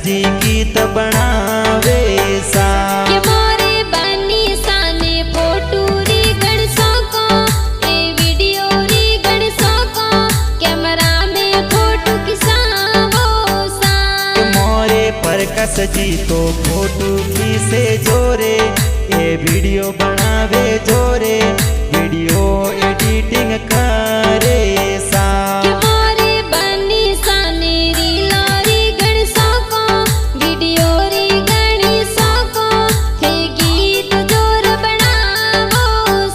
जी गीत बनावे सा के मोरे बानी साने फोटो री गण सको ए वीडियो री गण सको कैमरा में फोटो खिंचावो सा के मोरे प्रकाश जी तो फोटो खींचे जोरे ए वीडियो बनावे जोरे वीडियो एडिटिंग करे सा के मोरे बानी साने रीला री गण सको वीडियो री गण सको हे गीत जोर बनावो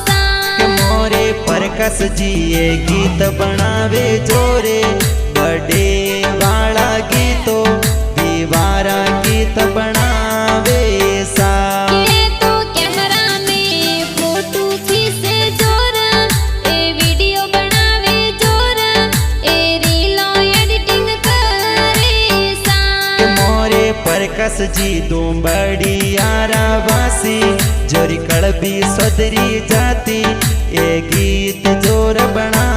सा के मोरे प्रकाश जी ये गीत बनावे जोरे बड़े वाला गीतो दीवारा गीत बनावे सा के तो कैमरा में फोटो खींचे जोर ए वीडियो बनावे जोर ए रीलो एडिटिंग करे सा के मोरे प्रकाश जी दो बड़ी यारा वासी जोरी कड़बी सदरी जाती ये गीत जोर बना